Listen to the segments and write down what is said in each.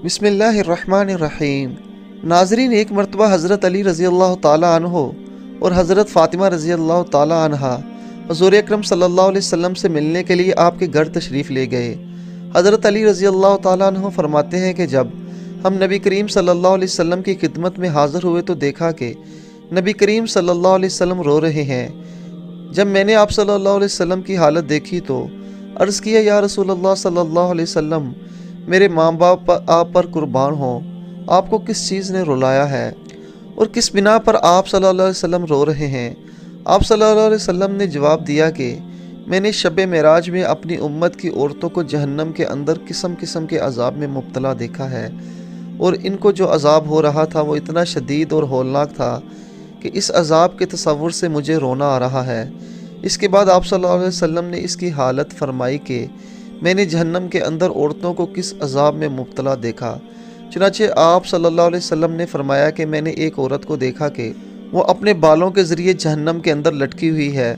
بسم اللہ الرحمن الرحیم۔ ناظرین، ایک مرتبہ حضرت علی رضی اللہ تعالیٰ عنہ اور حضرت فاطمہ رضی اللہ تعالیٰ عنہا حضور اکرم صلی اللہ علیہ وسلم سے ملنے کے لیے آپ کے گھر تشریف لے گئے۔ حضرت علی رضی اللہ تعالیٰ عنہ فرماتے ہیں کہ جب ہم نبی کریم صلی اللہ علیہ وسلم کی خدمت میں حاضر ہوئے تو دیکھا کہ نبی کریم صلی اللہ علیہ وسلم رو رہے ہیں۔ جب میں نے آپ صلی اللہ علیہ وسلم کی حالت دیکھی تو عرض کیا، یا رسول اللہ صلی اللہ علیہ وسلم، میرے ماں باپ آپ پر قربان ہوں، آپ کو کس چیز نے رلایا ہے اور کس بنا پر آپ صلی اللہ علیہ وسلم رو رہے ہیں؟ آپ صلی اللہ علیہ وسلم نے جواب دیا کہ میں نے شب معراج میں اپنی امت کی عورتوں کو جہنم کے اندر قسم قسم کے عذاب میں مبتلا دیکھا ہے، اور ان کو جو عذاب ہو رہا تھا وہ اتنا شدید اور ہولناک تھا کہ اس عذاب کے تصور سے مجھے رونا آ رہا ہے۔ اس کے بعد آپ صلی اللہ علیہ وسلم نے اس کی حالت فرمائی کہ میں نے جہنم کے اندر عورتوں کو کس عذاب میں مبتلا دیکھا۔ چنانچہ آپ صلی اللہ علیہ وسلم نے فرمایا کہ میں نے ایک عورت کو دیکھا کہ وہ اپنے بالوں کے ذریعے جہنم کے اندر لٹکی ہوئی ہے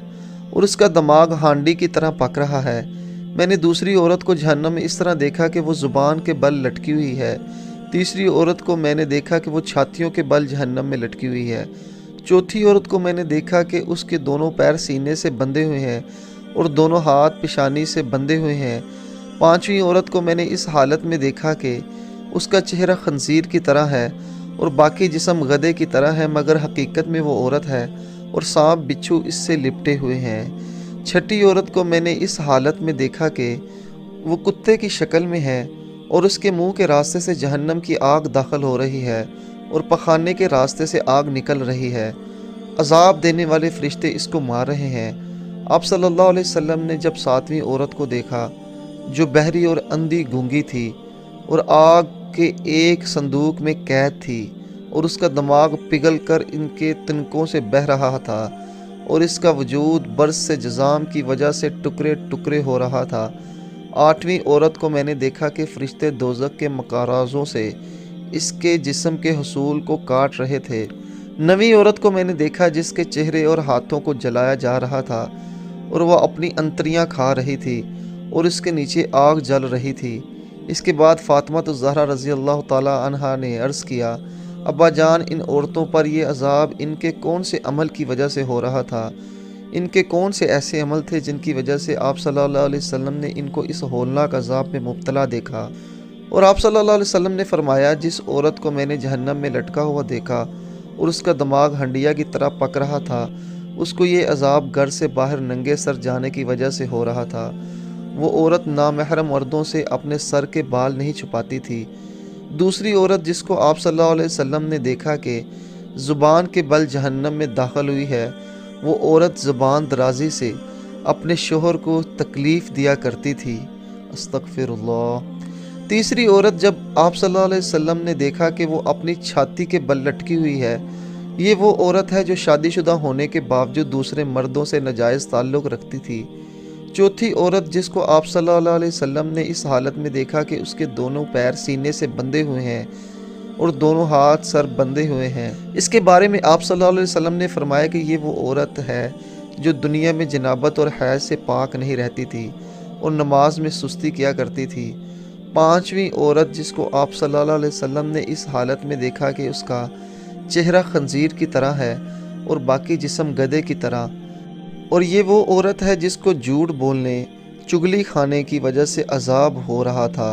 اور اس کا دماغ ہانڈی کی طرح پک رہا ہے۔ میں نے دوسری عورت کو جہنم میں اس طرح دیکھا کہ وہ زبان کے بل لٹکی ہوئی ہے۔ تیسری عورت کو میں نے دیکھا کہ وہ چھاتیوں کے بل جہنم میں لٹکی ہوئی ہے۔ چوتھی عورت کو میں نے دیکھا کہ اس کے دونوں پیر سینے سے بندھے ہوئے ہیں اور دونوں ہاتھ پیشانی سے بندھے ہوئے ہیں۔ پانچویں عورت کو میں نے اس حالت میں دیکھا کہ اس کا چہرہ خنزیر کی طرح ہے اور باقی جسم گدھے کی طرح ہے، مگر حقیقت میں وہ عورت ہے اور سانپ بچھو اس سے لپٹے ہوئے ہیں۔ چھٹی عورت کو میں نے اس حالت میں دیکھا کہ وہ کتے کی شکل میں ہے اور اس کے منہ کے راستے سے جہنم کی آگ داخل ہو رہی ہے اور پخانے کے راستے سے آگ نکل رہی ہے۔ عذاب دینے والے فرشتے اس کو مار رہے ہیں۔ آپ صلی اللہ علیہ وسلم نے جب ساتویں عورت کو دیکھا جو بہری اور اندھی گونگی تھی اور آگ کے ایک صندوق میں قید تھی اور اس کا دماغ پگھل کر ان کے تنکوں سے بہہ رہا تھا اور اس کا وجود برس سے جزام کی وجہ سے ٹکڑے ٹکڑے ہو رہا تھا۔ آٹھویں عورت کو میں نے دیکھا کہ فرشتے دوزخ کے مکارازوں سے اس کے جسم کے حصول کو کاٹ رہے تھے۔ نویں عورت کو میں نے دیکھا جس کے چہرے اور ہاتھوں کو جلایا جا رہا تھا اور وہ اپنی انتریاں کھا رہی تھی اور اس کے نیچے آگ جل رہی تھی۔ اس کے بعد فاطمہ الزہرا رضی اللہ تعالی عنہا نے عرض کیا، ابا جان، ان عورتوں پر یہ عذاب ان کے کون سے عمل کی وجہ سے ہو رہا تھا؟ ان کے کون سے ایسے عمل تھے جن کی وجہ سے آپ صلی اللہ علیہ وسلم نے ان کو اس ہولناک عذاب میں مبتلا دیکھا؟ اور آپ صلی اللہ علیہ وسلم نے فرمایا، جس عورت کو میں نے جہنم میں لٹکا ہوا دیکھا اور اس کا دماغ ہنڈیا کی طرح پک رہا تھا، اس کو یہ عذاب گھر سے باہر ننگے سر جانے کی وجہ سے ہو رہا تھا۔ وہ عورت نامحرم مردوں سے اپنے سر کے بال نہیں چھپاتی تھی۔ دوسری عورت جس کو آپ صلی اللہ علیہ وسلم نے دیکھا کہ زبان کے بل جہنم میں داخل ہوئی ہے، وہ عورت زبان درازی سے اپنے شوہر کو تکلیف دیا کرتی تھی۔ استغفر اللہ۔ تیسری عورت جب آپ صلی اللہ علیہ وسلم نے دیکھا کہ وہ اپنی چھاتی کے بل لٹکی ہوئی ہے، یہ وہ عورت ہے جو شادی شدہ ہونے کے باوجود دوسرے مردوں سے ناجائز تعلق رکھتی تھی۔ چوتھی عورت جس کو آپ صلی اللہ علیہ وسلم نے اس حالت میں دیکھا کہ اس کے دونوں پیر سینے سے بندھے ہوئے ہیں اور دونوں ہاتھ سر بندھے ہوئے ہیں، اس کے بارے میں آپ صلی اللہ علیہ وسلم نے فرمایا کہ یہ وہ عورت ہے جو دنیا میں جنابت اور حیض سے پاک نہیں رہتی تھی اور نماز میں سستی کیا کرتی تھی۔ پانچویں عورت جس کو آپ صلی اللہ علیہ وسلم نے اس حالت میں دیکھا کہ اس کا چہرہ خنزیر کی طرح ہے اور باقی جسم گدھے کی طرح، اور یہ وہ عورت ہے جس کو جھوٹ بولنے، چگلی کھانے کی وجہ سے عذاب ہو رہا تھا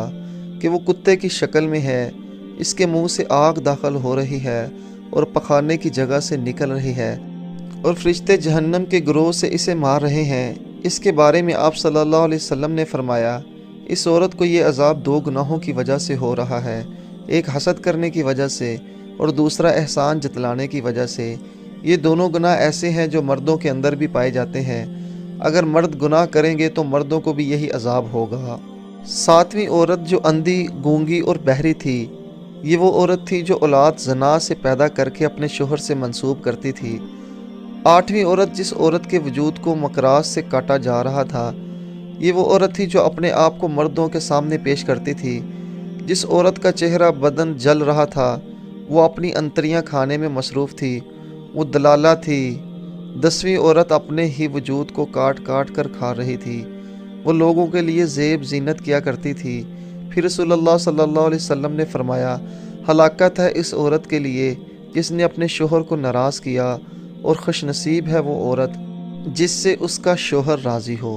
کہ وہ کتے کی شکل میں ہے، اس کے منہ سے آگ داخل ہو رہی ہے اور پخانے کی جگہ سے نکل رہی ہے اور فرشتے جہنم کے گروہ سے اسے مار رہے ہیں۔ اس کے بارے میں آپ صلی اللہ علیہ وسلم نے فرمایا، اس عورت کو یہ عذاب دو گناہوں کی وجہ سے ہو رہا ہے، ایک حسد کرنے کی وجہ سے اور دوسرا احسان جتلانے کی وجہ سے۔ یہ دونوں گناہ ایسے ہیں جو مردوں کے اندر بھی پائے جاتے ہیں۔ اگر مرد گناہ کریں گے تو مردوں کو بھی یہی عذاب ہوگا۔ ساتویں عورت جو اندھی، گونگی اور بہری تھی، یہ وہ عورت تھی جو اولاد زنا سے پیدا کر کے اپنے شوہر سے منسوب کرتی تھی۔ آٹھویں عورت جس عورت کے وجود کو مکراس سے کاٹا جا رہا تھا، یہ وہ عورت تھی جو اپنے آپ کو مردوں کے سامنے پیش کرتی تھی۔ جس عورت کا چہرہ بدن جل رہا تھا وہ اپنی انتریاں کھانے میں مصروف تھی، وہ دلالہ تھی۔ 10ویں عورت اپنے ہی وجود کو کاٹ کاٹ کر کھا رہی تھی، وہ لوگوں کے لیے زیب زینت کیا کرتی تھی، پھر رسول اللہ صلی اللہ علیہ وسلم نے فرمایا، ہلاکت ہے اس عورت کے لیے جس نے اپنے شوہر کو ناراض کیا، اور خوش نصیب ہے وہ عورت جس سے اس کا شوہر راضی ہو۔